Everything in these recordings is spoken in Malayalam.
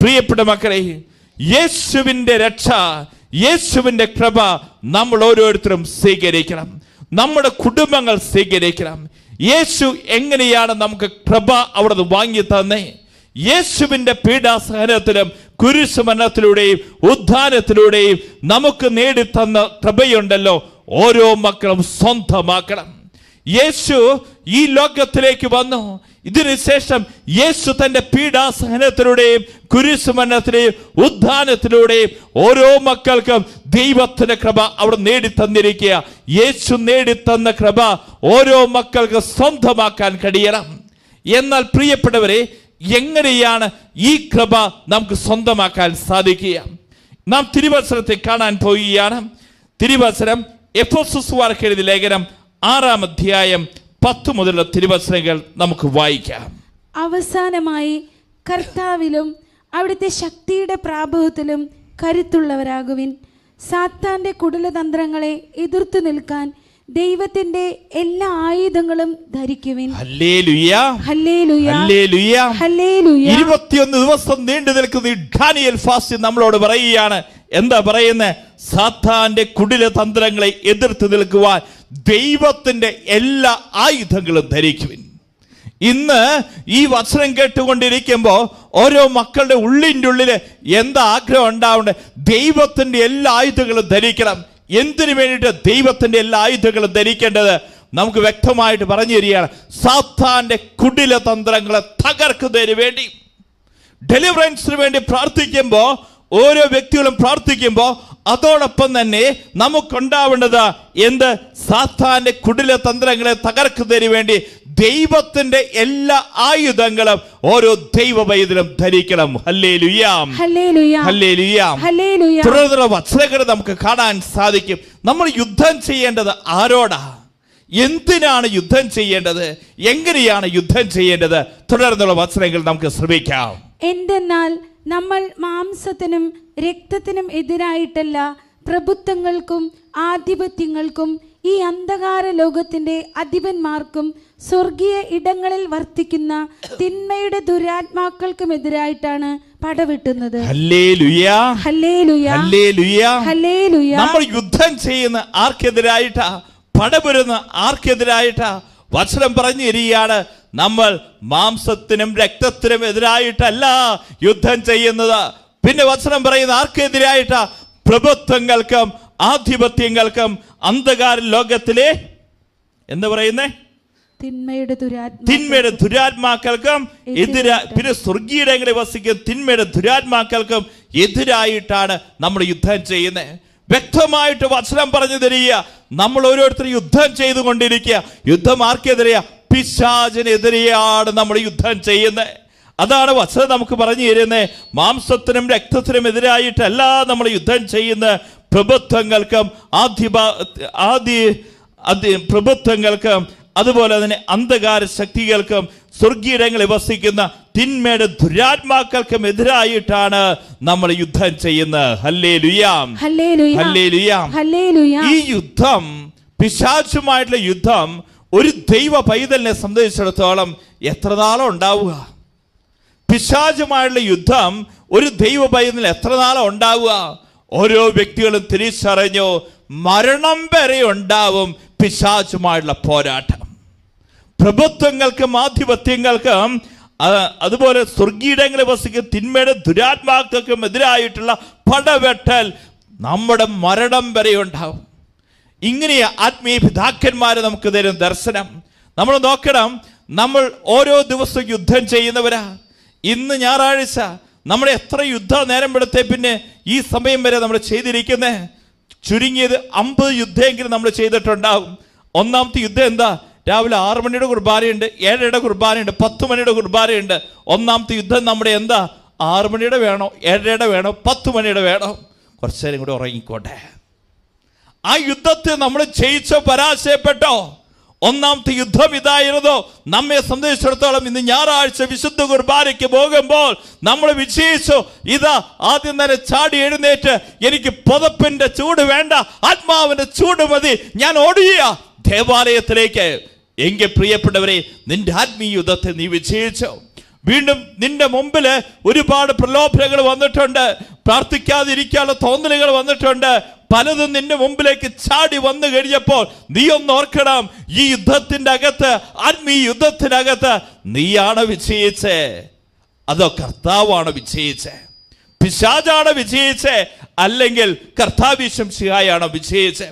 പ്രിയപ്പെട്ട മക്കളെ, യേശുവിൻ്റെ രക്ഷ, യേശുവിൻ്റെ കൃപ നമ്മൾ ഓരോരുത്തരും സ്വീകരിക്കണം. നമ്മുടെ കുടുംബങ്ങൾ സ്വീകരിക്കണം. യേശു എങ്ങനെയാണ് നമുക്ക് കൃപ അവിടെ വാങ്ങി തന്നേ? യേശുവിൻ്റെ പീഡാസഹനത്തിലും കുരിശുമരണത്തിലൂടെയും ഉദ്ധാനത്തിലൂടെയും നമുക്ക് നേടിത്തന്ന കൃപയുണ്ടല്ലോ, ഓരോ മക്കളും സ്വന്തമാക്കണം. യേശു ഈ ലോകത്തിലേക്ക് വന്നു. ഇതിനുശേഷം യേശു തൻ്റെ പീഡാസഹനത്തിലൂടെയും കുരിശുമരണത്തിലെയും ഉദ്ധാനത്തിലൂടെയും ഓരോ മക്കൾക്കും ദൈവത്തിൻ്റെ കൃപ അവിടെ നേടിത്തന്നിരിക്കുക. യേശു നേടിത്തന്ന കൃപ ഓരോ മക്കൾക്ക് സ്വന്തമാക്കാൻ കഴിയണം. എന്നാൽ പ്രിയപ്പെട്ടവരെ, എങ്ങനെയാണ് ഈ കൃപ നമുക്ക് സ്വന്തമാക്കാൻ സാധിക്കുക? നാം തിരുവചനത്തെ കാണാൻ പോവുകയാണ്. തിരുവചനം എഫെസോസുകാർക്ക് എഴുതിയ ലേഖനം 6-ാം അധ്യായം 10 മുതലുള്ള തിരുവചനങ്ങൾ നമുക്ക് വായിക്കാം. അവസാനമായി കർത്താവിലും അവിടുത്തെ ശക്തിയുടെ പ്രാഭവത്തിലും കരുത്തുള്ളവരാകുവിൻ. സാത്താന്റെ കുടിലതന്ത്രങ്ങളെ എതിർത്തു നിൽക്കാൻ ദൈവത്തിന്റെ എല്ലാ ആയുധങ്ങളും ധരിക്കുവിൻ. ഹല്ലേലൂയ, ഹല്ലേലൂയ, ഹല്ലേലൂയ, ഹല്ലേലൂയ. 21 ദിവസം നീണ്ടു നിൽക്കുന്ന ഈ ഡാനിയൽ ഫാസ്റ്റ് നമ്മളോട് പറയുകയാണ്. എന്താ പറയുന്നത്? സാത്താന്റെ കുടിലതന്ത്രങ്ങളെ എതിർത്ത് നിൽക്കുവാൻ ദൈവത്തിന്റെ എല്ലാ ആയുധങ്ങളും ധരിക്കുവിൻ. ഇന്ന് ഈ വചനം കേട്ടുകൊണ്ടിരിക്കുമ്പോൾ ഓരോ മക്കളുടെ ഉള്ളിൻ്റെ ഉള്ളിൽ എന്താ ആഗ്രഹം ഉണ്ടാവണ്ടേ? ദൈവത്തിന്റെ എല്ലാ ആയുധങ്ങളും ധരിക്കണം. എന്തിനു വേണ്ടിയിട്ട് ദൈവത്തിന്റെ എല്ലാ ആയുധങ്ങളും ധരിക്കേണ്ടത്? നമുക്ക് വ്യക്തമായിട്ട് പറഞ്ഞു തരികയാണ്. സാത്താന്റെ കുടിലതന്ത്രങ്ങളെ തകർക്കുന്നതിന് വേണ്ടി, ഡെലിവറൻസിന് വേണ്ടി പ്രാർത്ഥിക്കുമ്പോൾ, ഓരോ വ്യക്തികളും പ്രാർത്ഥിക്കുമ്പോൾ അതോടൊപ്പം തന്നെ നമുക്കുണ്ടാവേണ്ടത് എന്ത്? സാത്താന്റെ കുടിലതന്ത്രങ്ങളെ തകർക്കുന്നതിന് വേണ്ടി ദൈവത്തിന്റെ എല്ലാ ആയുധങ്ങളും ഓരോ ദൈവ പൈതലും ധരിക്കണം. ഹല്ലേലൂയ, ഹല്ലേലൂയ, ഹല്ലേലൂയ, ഹല്ലേലൂയ. തുടർന്നുള്ള വചനങ്ങൾ നമുക്ക് കാണാൻ സാധിക്കും. നമ്മൾ യുദ്ധം ചെയ്യേണ്ടത് ആരോടാ? എന്തിനാണ് യുദ്ധം ചെയ്യേണ്ടത്? എങ്ങനെയാണ് യുദ്ധം ചെയ്യേണ്ടത്? തുടർന്നുള്ള വചനങ്ങൾ നമുക്ക് ശ്രമിക്കാം. എന്തെന്നാൽ നമ്മൾ മാംസത്തിനും രക്തത്തിനും എതിരായിട്ടല്ല, പ്രഭുത്വങ്ങൾക്കും ആധിപത്യങ്ങൾക്കും ഈ അന്ധകാര ലോകത്തിന്റെ അധിപന്മാർക്കും സ്വർഗീയ ഇടങ്ങളിൽ വർത്തിക്കുന്ന തിന്മയുടെ ദുരാത്മാക്കൾക്കും എതിരായിട്ടാണ് പടവെട്ടുന്നത്. ഹല്ലേലൂയ, ഹല്ലേലൂയ, ഹല്ലേലൂയ, ഹല്ലേലൂയ. നമ്മൾ യുദ്ധം ചെയ്യുന്ന ആർക്കെതിരായിട്ടാ? പടപെടുന്ന ആർക്കെതിരായിട്ടാ? വചനം പറഞ്ഞു തരികയാണ്, നമ്മൾ മാംസത്തിനും രക്തത്തിനും എതിരായിട്ടല്ല യുദ്ധം ചെയ്യുന്നത്. പിന്നെ വചനം പറയുന്ന ആർക്കെതിരായിട്ടാ? പ്രഭുത്വങ്ങൾക്കും ആധിപത്യങ്ങൾക്കും അന്ധകാര ലോകത്തിലെ എന്താ പറയുന്നേ? തിന്മയുടെ ദുരാത്മാക്കൾക്കും പിന്നെ സ്വർഗീയങ്ങളിൽ വസിക്കുന്ന തിന്മയുടെ ദുരാത്മാക്കൾക്കും എതിരായിട്ടാണ് നമ്മൾ യുദ്ധം ചെയ്യുന്നത്. വ്യക്തമായിട്ട് വചനം പറഞ്ഞു തരിക. നമ്മൾ ഓരോരുത്തരും യുദ്ധം ചെയ്തുകൊണ്ടിരിക്കുക. യുദ്ധം ആർക്കെതിരെയാ? പിശാചിനെതിരെയാണ് നമ്മൾ യുദ്ധം ചെയ്യുന്നത്. അതാണ് വചനം നമുക്ക് പറഞ്ഞു തരുന്നത്. മാംസത്തിനും രക്തത്തിനും എതിരായിട്ടല്ല നമ്മൾ യുദ്ധം ചെയ്യുന്ന പ്രഭുത്വങ്ങൾക്കും പ്രഭുത്വങ്ങൾക്കും അതുപോലെ തന്നെ അന്ധകാര ശക്തികൾക്കും സ്വർഗീയങ്ങളിൽ വസിക്കുന്ന തിന്മയുടെ ദുരാത്മാക്കൾക്കും എതിരായിട്ടാണ് നമ്മൾ യുദ്ധം ചെയ്യുന്നത്. ഹല്ലേലൂയ, ഹല്ലേലൂയ, ഹല്ലേലൂയ. ഈ യുദ്ധം, പിശാചുമായിട്ടുള്ള യുദ്ധം, ഒരു ദൈവ പൈതലിനെ സംബന്ധിച്ചിടത്തോളം എത്ര നാളം ഉണ്ടാവുക? പിശാചുമായുള്ള യുദ്ധം ഒരു ദൈവ പൈതലിന് എത്ര നാളം ഉണ്ടാവുക? ഓരോ വ്യക്തികളും തിരിച്ചറിഞ്ഞു, മരണം വരെ ഉണ്ടാവും പിശാചുമായുള്ള പോരാട്ടം. പ്രഭുത്വങ്ങൾക്കും ആധിപത്യങ്ങൾക്കും അതുപോലെ സ്വർഗീയങ്ങളിൽ വസിക്കുന്ന തിന്മയുടെ ദുരാത്മാക്കൾക്കും എതിരായിട്ടുള്ള പടവെട്ടൽ നമ്മുടെ മരണം വരെ ഉണ്ടാവും. ഇങ്ങനെ ആത്മീയ പിതാക്കന്മാരെ നമുക്ക് തരും ദർശനം. നമ്മൾ നോക്കണം, നമ്മൾ ഓരോ ദിവസവും യുദ്ധം ചെയ്യുന്നവരാ. ഇന്ന് ഞായറാഴ്ച നമ്മൾ എത്ര യുദ്ധ നേരം എടുത്തേ പിന്നെ ഈ സമയം വരെ നമ്മൾ ചെയ്തിരിക്കുന്നേ? ചുരുങ്ങിയത് 50 യുദ്ധമെങ്കിലും നമ്മൾ ചെയ്തിട്ടുണ്ടാവും. ഒന്നാമത്തെ യുദ്ധം എന്താ? രാവിലെ 6 മണിയുടെ കുർബാനയുണ്ട്, 7:30 കുർബാനയുണ്ട്, 10 മണിയുടെ കുർബാനയുണ്ട്. ഒന്നാമത്തെ യുദ്ധം നമ്മുടെ എന്താ? 6 മണിയുടെ വേണോ, 7:30 വേണോ, 10 മണിയുടെ വേണോ? കുറച്ചു നേരം കൂടി ഉറങ്ങിക്കോട്ടെ. ആ യുദ്ധത്തെ നമ്മൾ ജയിച്ചോ പരാജയപ്പെട്ടോ? ഒന്നാമത്തെ യുദ്ധം ഇതായിരുന്നു. നമ്മെ സംബന്ധിച്ചിടത്തോളം ഇന്ന് ഞായറാഴ്ച വിശുദ്ധ കുർബാനയ്ക്ക് പോകുമ്പോൾ നമ്മൾ വിജയിച്ചു. ഇതാ ആദ്യം തന്നെ ചാടി എഴുന്നേറ്റ്, എനിക്ക് പുതപ്പിന്റെ ചൂട് വേണ്ട, ആത്മാവിന്റെ ചൂട് മതി, ഞാൻ ഓടിയ ദേവാലയത്തിലേക്ക്. എങ്കിൽ പ്രിയപ്പെട്ടവരെ, നിന്റെ ആത്മീയ യുദ്ധത്തെ നീ വിജയിച്ചു. വീണ്ടും നിന്റെ മുമ്പിൽ ഒരുപാട് പ്രലോഭനങ്ങൾ വന്നിട്ടുണ്ട്, പ്രാർത്ഥിക്കാതിരിക്കാനുള്ള തോന്നലുകൾ വന്നിട്ടുണ്ട്, പലതും നിന്റെ മുമ്പിലേക്ക് ചാടി വന്നു കഴിഞ്ഞപ്പോൾ നീ ഒന്ന് ഓർക്കണം, ഈ യുദ്ധത്തിന്റെ അകത്ത്, ആത്മീയ യുദ്ധത്തിനകത്ത് നീയാണ് വിജയിച്ചേ, അതോ കർത്താവാണ് വിജയിച്ചേ? പിശാചാണ് വിജയിച്ചേ, അല്ലെങ്കിൽ കർത്താവ് ശംസിഹായാണ് വിജയിച്ചേ?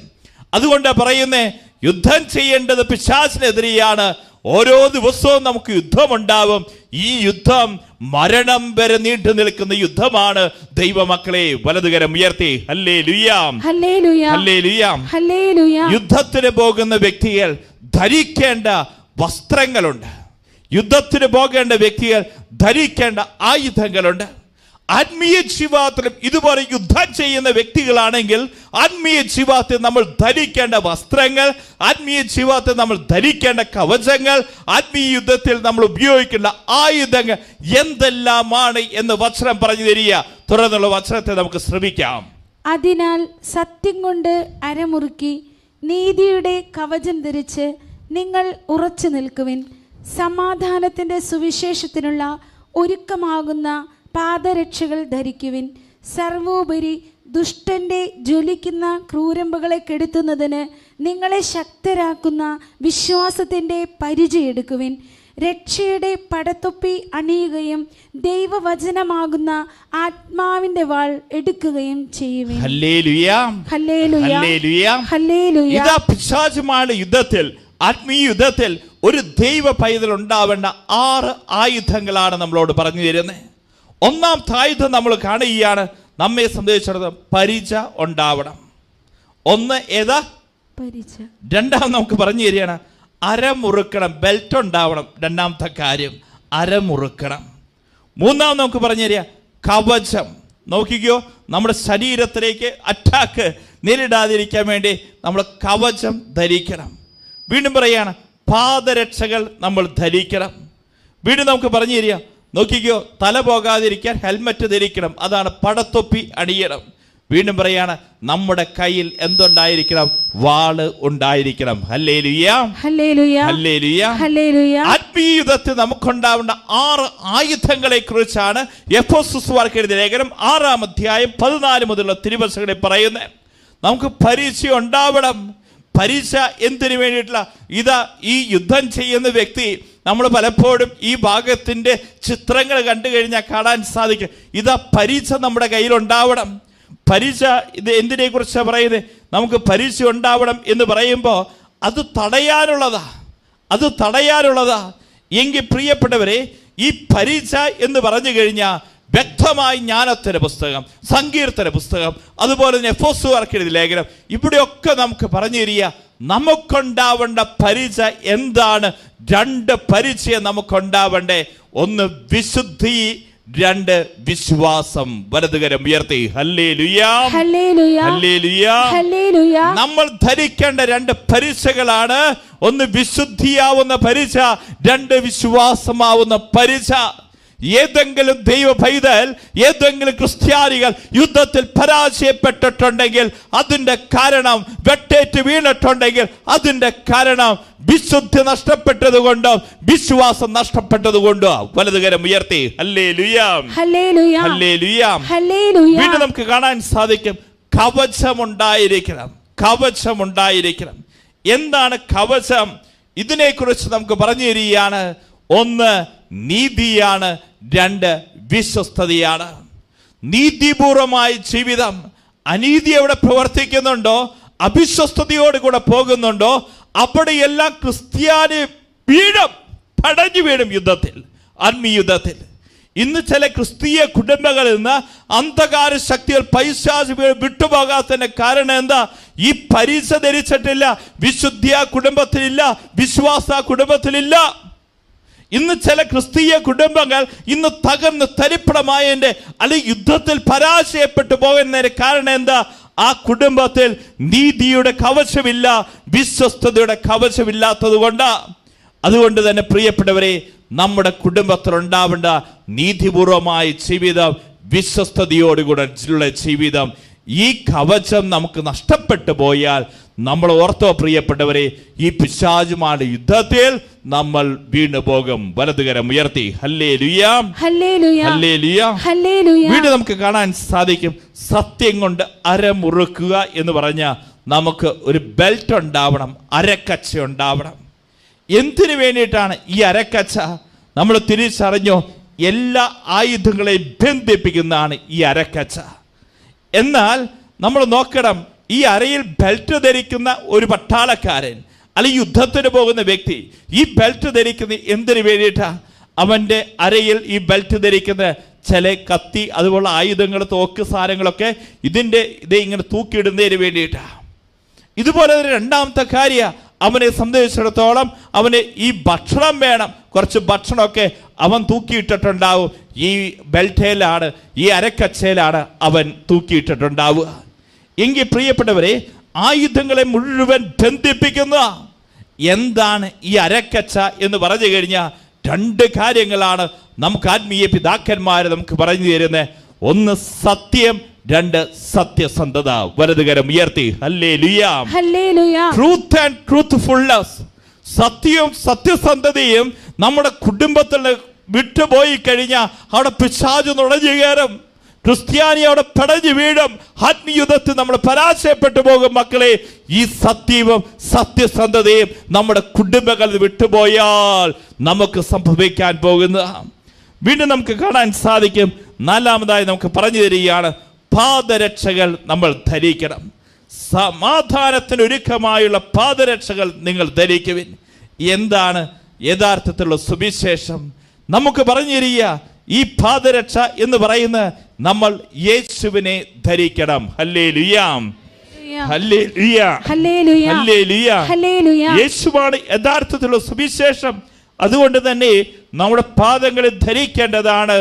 അതുകൊണ്ട് പറയുന്നേ, യുദ്ധം ചെയ്യേണ്ടത് പിശാചിനെതിരെയാണ്. ഓരോ ദിവസവും നമുക്ക് യുദ്ധമുണ്ടാവും. ഈ യുദ്ധം മരണം വരെ നീണ്ടു നിൽക്കുന്ന യുദ്ധമാണ്. ദൈവമക്കളെ, വലതുകരം ഉയർത്തി ഹല്ലേലൂയാ, ഹല്ലേലൂയ, ഹല്ലേലൂയാ. ഹല്ലേലൂയ. യുദ്ധത്തിന് പോകുന്ന വ്യക്തികൾ ധരിക്കേണ്ട വസ്ത്രങ്ങളുണ്ട്. യുദ്ധത്തിന് പോകേണ്ട വ്യക്തികൾ ധരിക്കേണ്ട ആയുധങ്ങളുണ്ട്. ആത്മീയ ജീവിതത്തിലും ഇതുപോലെ യുദ്ധം ചെയ്യുന്ന വ്യക്തികളാണെങ്കിൽ ആത്മീയ ജീവിതത്തിൽ നമ്മൾ ധരിക്കേണ്ട വസ്ത്രങ്ങൾ, ആത്മീയ ജീവിതത്തിൽ നമ്മൾ ധരിക്കേണ്ട കവചങ്ങൾ, ആത്മീയ യുദ്ധത്തിൽ നമ്മൾ ഉപയോഗിക്കേണ്ട ആയുധങ്ങൾ എന്തെല്ലാമാണ് എന്ന് വചനം പറഞ്ഞു തരിക. തുടർന്നുള്ള വചനത്തെ നമുക്ക് ശ്രമിക്കാം. അതിനാൽ സത്യം കൊണ്ട് അരമുറുക്കി നീതിയുടെ കവചം ധരിച്ച് നിങ്ങൾ ഉറച്ചു നിൽക്കുവിൻ. സമാധാനത്തിൻ്റെ സുവിശേഷത്തിനുള്ള ഒരുക്കമാകുന്ന പാദരക്ഷകൾ ധരിക്കുവിൻ. സർവോപരി ദുഷ്ടന്റെ ജ്വലിക്കുന്ന ക്രൂരമ്പുകളെ കെടുത്തുന്നതിന് നിങ്ങളെ ശക്തരാക്കുന്ന വിശ്വാസത്തിൻ്റെ പരിചയെടുക്കുവിൻ. രക്ഷയുടെ പടത്തൊപ്പി അണിയുകയും ദൈവവചനമാകുന്ന ആത്മാവിന്റെ വാൾ എടുക്കുകയും ചെയ്യുവിൻ. ഹല്ലേലൂയ, ഹല്ലേലൂയ, ഹല്ലേലൂയ, ഹല്ലേലൂയ. ഇതാ പിശാചുമായുള്ള യുദ്ധത്തിൽ, ആത്മീയ യുദ്ധത്തിൽ ഒരു ദൈവ പൈതൽ ഉണ്ടാവേണ്ട 6 ആയുധങ്ങളാണ് നമ്മളോട് പറഞ്ഞു തരുന്നത്. ഒന്നാമത്തെ ആയുധം നമ്മൾ കാണുകയാണ്, നമ്മെ സംബന്ധിച്ചിടത്തോളം പരിച ഉണ്ടാവണം. ഒന്ന് ഏതാ? പരിച. രണ്ടാമത് നമുക്ക് പറഞ്ഞു തരികയാണ്, അരമുറുക്കണം, ബെൽറ്റ് ഉണ്ടാവണം. രണ്ടാമത്തെ കാര്യം അരമുറുക്കണം. മൂന്നാമത് നമുക്ക് പറഞ്ഞു തരിക കവചം. നോക്കിക്കോ, നമ്മുടെ ശരീരത്തിലേക്ക് അറ്റാക്ക് നേരിടാതിരിക്കാൻ വേണ്ടി നമ്മൾ കവചം ധരിക്കണം. വീണ്ടും പറയാണ്, പാദരക്ഷകൾ നമ്മൾ ധരിക്കണം. വീണ്ടും നമുക്ക് പറഞ്ഞു തരിക, നോക്കിക്കോ, തല പോകാതിരിക്കാൻ ഹെൽമറ്റ് ധരിക്കണം, അതാണ് പടത്തൊപ്പി അണിയണം. വീണ്ടും പറയാണ്, നമ്മുടെ കയ്യിൽ എന്തുണ്ടായിരിക്കണം? വാള് ഉണ്ടായിരിക്കണം. ഹല്ലേലൂയ, ഹല്ലേലൂയ, ഹല്ലേലൂയ, ഹല്ലേലൂയ. ആത്മീയ യുദ്ധത്തിൽ നമുക്കുണ്ടാവേണ്ട 6 ആയുധങ്ങളെ കുറിച്ചാണ് എഫെസോസ്യർക്ക് എഴുതിയ ലേഖനം 6-ാം അധ്യായം 14 മുതലുള്ള തിരുവചനങ്ങളിൽ പറയുന്നത്. നമുക്ക് പരീക്ഷ ഉണ്ടാവണം. പരീക്ഷ എന്തിനു വേണ്ടിയിട്ടുള്ള? ഇതാ ഈ യുദ്ധം ചെയ്യുന്ന വ്യക്തി, നമ്മൾ പലപ്പോഴും ഈ ഭാഗത്തിൻ്റെ ചിത്രങ്ങൾ കണ്ടു കഴിഞ്ഞാൽ കാണാൻ സാധിക്കും. ഇതാ പരീക്ഷ നമ്മുടെ കയ്യിലുണ്ടാവണം. പരീക്ഷ ഇത് എന്തിനെ കുറിച്ചാണ് പറയുന്നത്? നമുക്ക് പരീക്ഷ ഉണ്ടാവണം എന്ന് പറയുമ്പോൾ അത് തടയാനുള്ളതാ, അത് തടയാനുള്ളതാ. എങ്കിൽ പ്രിയപ്പെട്ടവരെ, ഈ പരീക്ഷ എന്ന് പറഞ്ഞു കഴിഞ്ഞാൽ വ്യക്തമായി ജ്ഞാനത്തിൻ്റെ പുസ്തകം, സങ്കീർത്തന പുസ്തകം, അതുപോലെ തന്നെ എഫെസോസ്യർക്ക് എഴുതിയ ലേഖനം, ഇവിടെയൊക്കെ നമുക്ക് പറഞ്ഞു തരിക നമുക്കുണ്ടാവേണ്ട പരീക്ഷ എന്താണ്. 2 പരീക്ഷയെ നമുക്കുണ്ടാവണ്ടേ. ഒന്ന് വിശുദ്ധി, 2 വിശ്വാസം. വലതുകരം ഉയർത്തി ഹല്ലേലൂയ, ഹല്ലേലൂയ, ഹല്ലേലൂയ, ഹല്ലേലൂയ. നമ്മൾ ധരിക്കേണ്ട 2 പരീക്ഷകളാണ്. ഒന്ന് വിശുദ്ധിയാവുന്ന പരീക്ഷ, 2 വിശ്വാസമാവുന്ന പരീക്ഷ. ഏതെങ്കിലും ദൈവ പൈതൽ, ഏതെങ്കിലും ക്രിസ്ത്യാനികൾ യുദ്ധത്തിൽ പരാജയപ്പെട്ടിട്ടുണ്ടെങ്കിൽ അതിൻ്റെ കാരണം, വെട്ടേറ്റ് വീണിട്ടുണ്ടെങ്കിൽ അതിൻ്റെ കാരണം വിശുദ്ധി നഷ്ടപ്പെട്ടത് കൊണ്ടോ വിശ്വാസം നഷ്ടപ്പെട്ടത് കൊണ്ടോ. വലതുകരം ഉയർത്തി ഹല്ലേലൂയ, ഹല്ലേലൂയ, ഹല്ലേലൂയ, ഹല്ലേലൂയ. വീണ്ടും നമുക്ക് കാണാൻ സാധിക്കും, കവചമുണ്ടായിരിക്കണം, കവചമുണ്ടായിരിക്കണം. എന്താണ് കവചം? ഇതിനെക്കുറിച്ച് നമുക്ക് പറഞ്ഞു തരികയാണ്. ഒന്ന് നീതിയാണ്, 2 വിശ്വസ്തതയാണ്. നീതിപൂർവമായ ജീവിതം. അനീതി എവിടെ പ്രവർത്തിക്കുന്നുണ്ടോ, അവിശ്വസ്തയോട് കൂടെ പോകുന്നുണ്ടോ, അവിടെയെല്ലാം ക്രിസ്ത്യാനി വീഴും, പടഞ്ഞു വീഴും യുദ്ധത്തിൽ, ആത്മീയ യുദ്ധത്തിൽ. ഇന്ന് ചില ക്രിസ്തീയ കുടുംബങ്ങളിൽ നിന്ന് അന്ധകാര ശക്തികൾ, പൈശാചികൾ വിട്ടുപോകാത്തതിന്റെ കാരണം എന്താ? ഈ പരീക്ഷ ധരിച്ചിട്ടില്ല, വിശുദ്ധി ആ കുടുംബത്തിലില്ല, വിശ്വാസ ആ കുടുംബത്തിലില്ല. ഇന്ന് ചില ക്രിസ്തീയ കുടുംബങ്ങൾ ഇന്ന് തകർന്ന് തരിപ്പണമായതിൻ്റെ, അല്ലെങ്കിൽ യുദ്ധത്തിൽ പരാജയപ്പെട്ടു പോകുന്നതിന് കാരണം എന്താ? ആ കുടുംബത്തിൽ നീതിയുടെ കവചമില്ല, വിശ്വസ്തയുടെ കവചമില്ലാത്തത് കൊണ്ടാ. അതുകൊണ്ട് തന്നെ പ്രിയപ്പെട്ടവരെ, നമ്മുടെ കുടുംബത്തിൽ ഉണ്ടാവേണ്ട നീതിപൂർവമായ ജീവിതം, വിശ്വസ്തയോടുകൂടെ ജീവിതം, ഈ കവചം നമുക്ക് നഷ്ടപ്പെട്ടു പോയാൽ നമ്മൾ ഓർത്തോ പ്രിയപ്പെട്ടവരെ, ഈ പിശാചുമാരുടെ യുദ്ധത്തിൽ നമ്മൾ വീണു പോകും. വലതുകരം ഉയർത്തി ഹല്ലേലൂയ, ഹല്ലേലൂയ, ഹല്ലേലൂയ, ഹല്ലേലൂയ. വീണ്ടും നമുക്ക് കാണാൻ സാധിക്കും, സത്യം കൊണ്ട് അരമുറുക്കുക എന്ന് പറഞ്ഞാൽ നമുക്ക് ഒരു ബെൽറ്റ് ഉണ്ടാവണം, അരക്കച്ച ഉണ്ടാവണം. എന്തിനു വേണ്ടിയിട്ടാണ് ഈ അരക്കച്ച? നമ്മൾ തിരിച്ചറിഞ്ഞോ, എല്ലാ ആയുധങ്ങളെയും ബന്ധിപ്പിക്കുന്നതാണ് ഈ അരക്കച്ച. എന്നാൽ നമ്മൾ നോക്കണം, ഈ അരയിൽ ബെൽറ്റ് ധരിക്കുന്ന ഒരു പട്ടാളക്കാരൻ അല്ലെങ്കിൽ യുദ്ധത്തിന് പോകുന്ന വ്യക്തി ഈ ബെൽറ്റ് ധരിക്കുന്ന എന്തിനു വേണ്ടിയിട്ടാണ്? അവൻ്റെ അരയിൽ ഈ ബെൽറ്റ് ധരിക്കുന്ന ചില കത്തി അതുപോലുള്ള ആയുധങ്ങൾ, തോക്ക് സാധനങ്ങളൊക്കെ ഇതേ ഇങ്ങനെ തൂക്കിയിടുന്നതിന് വേണ്ടിയിട്ടാണ്. ഇതുപോലെ രണ്ടാമത്തെ കാര്യം, അവനെ സംബന്ധിച്ചിടത്തോളം അവന് ഈ ഭക്ഷണം വേണം. കുറച്ച് ഭക്ഷണമൊക്കെ അവൻ തൂക്കിയിട്ടിട്ടുണ്ടാവും. ഈ ബെൽറ്റയിലാണ്, ഈ അരക്കച്ചയിലാണ് അവൻ തൂക്കിയിട്ടിട്ടുണ്ടാവുക. എങ്കിൽ പ്രിയപ്പെട്ടവരെ, ആയുധങ്ങളെ മുഴുവൻ ബന്ധിപ്പിക്കുന്ന എന്താണ് ഈ അരക്കച്ച എന്ന് പറഞ്ഞു കഴിഞ്ഞാൽ രണ്ട് കാര്യങ്ങളാണ് നമുക്ക് ആത്മീയ പിതാക്കന്മാർ നമുക്ക് പറഞ്ഞു തരുന്നത്. ഒന്ന് സത്യം, രണ്ട് സത്യസന്ധത. വലതുകരം ഉയർത്തി hallelujah, hallelujah. Truth and truthfulness, സത്യവും സത്യസന്ധതയും നമ്മുടെ കുടുംബത്തിൽ വിട്ടുപോയി കഴിഞ്ഞാൽ അവിടെ പിശാച് നുഴഞ്ഞു കയറും. ക്രിസ്ത്യാനി അവിടെ പടഞ്ഞു വീഴും. ആത്മീയുദ്ധത്തിൽ നമ്മൾ പരാജയപ്പെട്ടു പോകും. മക്കളെ, ഈ സത്യവും സത്യസന്ധതയും നമ്മുടെ കുടുംബങ്ങളിൽ വിട്ടുപോയാൽ നമുക്ക് സംഭവിക്കാൻ പോകുന്ന വീണ്ടും നമുക്ക് കാണാൻ സാധിക്കും. നാലാമതായി നമുക്ക് പറഞ്ഞു തരികയാണ്, പാദരക്ഷകൾ നമ്മൾ ധരിക്കണം. സമാധാനത്തിന് ഒരുക്കമായുള്ള പാദരക്ഷകൾ നിങ്ങൾ ധരിക്കുവിൻ. എന്താണ് യഥാർത്ഥത്തിലുള്ള സുവിശേഷം? നമുക്ക് പറഞ്ഞു തരിക, ഈ പാദരക്ഷ എന്ന് പറയുന്ന നമ്മൾ യേശുവിനെ ധരിക്കണം. ഹല്ലേലൂയ, ഹല്ലേലൂയ, ഹല്ലേലൂയ, ഹല്ലേലൂയ. യേശുവാണ് യഥാർത്ഥത്തിലുള്ള സുവിശേഷം. അതുകൊണ്ട് തന്നെ നമ്മുടെ പാദങ്ങളിൽ ധരിക്കേണ്ടതാണ്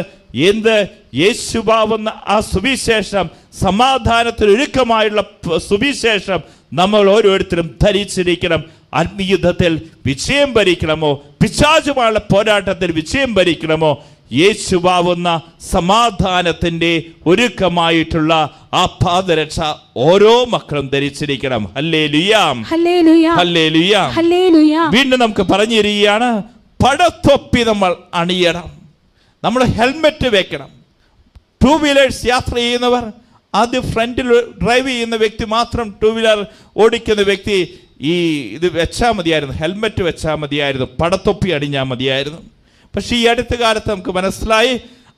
എന്ത്? യേശുവാവുന്ന ആ സുവിശേഷം, സമാധാനത്തിന് ഒരുക്കമായുള്ള സുവിശേഷം നമ്മൾ ഓരോരുത്തരും ധരിച്ചിരിക്കണം. ആത്മീയുദ്ധത്തിൽ വിജയം ഭരിക്കണമോ, പിശാചുമായുള്ള പോരാട്ടത്തിൽ വിജയം ഭരിക്കണമോ, യേശുവാവുന്ന സമാധാനത്തിന്റെ ഒരുക്കമായിട്ടുള്ള ആ പാദരക്ഷ ഓരോ മക്കളും ധരിച്ചിരിക്കണം. ഹല്ലേലൂയ, ഹല്ലേലൂയ, ഹല്ലേലൂയ, ഹല്ലേലൂയ. വീണ്ടും നമുക്ക് പറഞ്ഞു തരികയാണ്, പടത്തൊപ്പി നമ്മൾ അണിയണം. നമ്മൾ ഹെൽമെറ്റ് വെക്കണം. ടൂ വീലേഴ്സ് യാത്ര ചെയ്യുന്നവർ, ആദ്യം ഫ്രണ്ടിൽ ഡ്രൈവ് ചെയ്യുന്ന വ്യക്തി മാത്രം, ടൂ വീലർ ഓടിക്കുന്ന വ്യക്തി ഇത് വെച്ചാൽ മതിയായിരുന്നു, ഹെൽമെറ്റ് വെച്ചാൽ മതിയായിരുന്നു, പടത്തൊപ്പി അണിഞ്ഞാൽ മതിയായിരുന്നു. പക്ഷേ ഈ അടുത്ത കാലത്ത് നമുക്ക് മനസ്സിലായി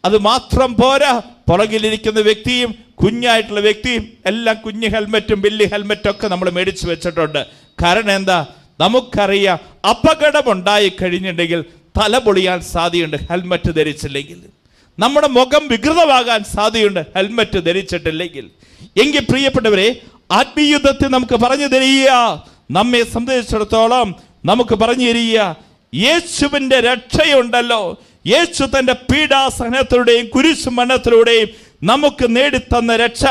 അത് മാത്രം പോരാ. പുറകിലിരിക്കുന്ന വ്യക്തിയും കുഞ്ഞായിട്ടുള്ള വ്യക്തിയും എല്ലാം കുഞ്ഞ് ഹെൽമെറ്റും വലിയ ഹെൽമെറ്റും ഒക്കെ നമ്മൾ മേടിച്ചു വെച്ചിട്ടുണ്ട്. കാരണം എന്താ? നമുക്കറിയാം, അപകടമുണ്ടായി കഴിഞ്ഞിട്ടുണ്ടെങ്കിൽ തല പൊളിയാൻ സാധ്യതയുണ്ട് ഹെൽമെറ്റ് ധരിച്ചില്ലെങ്കിൽ. നമ്മുടെ മുഖം വികൃതമാകാൻ സാധ്യതയുണ്ട് ഹെൽമെറ്റ് ധരിച്ചിട്ടില്ലെങ്കിൽ. എങ്കിൽ പ്രിയപ്പെട്ടവരെ, ആത്മീയുദ്ധത്തിൽ നമുക്ക് പറഞ്ഞു തരിക, നമ്മെ സംബന്ധിച്ചിടത്തോളം നമുക്ക് പറഞ്ഞു തരിക, യേശുവിൻ്റെ രക്ഷയുണ്ടല്ലോ. യേശു തൻ്റെ പീഡാസഹനത്തിലൂടെയും കുരിശുമരണത്തിലൂടെയും നമുക്ക് നേടിത്തന്ന രക്ഷ,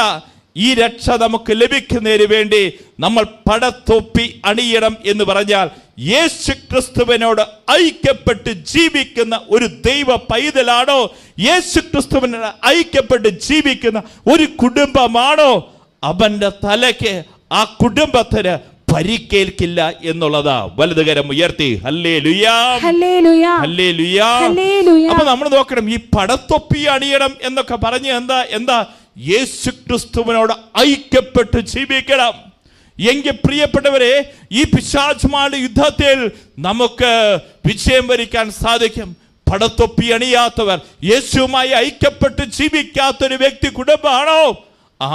ഈ രക്ഷ നമുക്ക് ലഭിക്കുന്നതിന് വേണ്ടി നമ്മൾ പടത്തൊപ്പി അണിയണം എന്ന് പറഞ്ഞാൽ യേശു ക്രിസ്തുവിനോട് ഐക്യപ്പെട്ട് ജീവിക്കുന്ന ഒരു ദൈവ പൈതലാണോ? യേശു ക്രിസ്തുവിനോട് ഐക്യപ്പെട്ട് ജീവിക്കുന്ന ഒരു കുടുംബമാണോ? അവന്റെ തലയ്ക്ക്, ആ കുടുംബത്തിന് പരിക്കേൽക്കില്ല എന്നുള്ളതാ. വലതുകരം ഉയർത്തി ഹല്ലേലൂയ, ഹല്ലേലൂയ, ഹല്ലേലൂയ, ഹല്ലേലൂയ. അപ്പൊ നമ്മൾ നോക്കണം, ഈ പടത്തൊപ്പി അണിയണം എന്നൊക്കെ പറഞ്ഞ് എന്താ യേശു ക്രിസ്തുവിനോട് ഐക്യപ്പെട്ട് ജീവിക്കണം. എങ്കിൽ പ്രിയപ്പെട്ടവരെ, ഈ പിശാചുമാരുടെ യുദ്ധത്തിൽ നമുക്ക് വിജയം വരിക്കാൻ സാധിക്കും. പടത്തൊപ്പി അണിയാത്തവർ, യേശുവുമായി ഐക്യപ്പെട്ട് ജീവിക്കാത്തൊരു വ്യക്തി കുടുംബമാണോ? ആ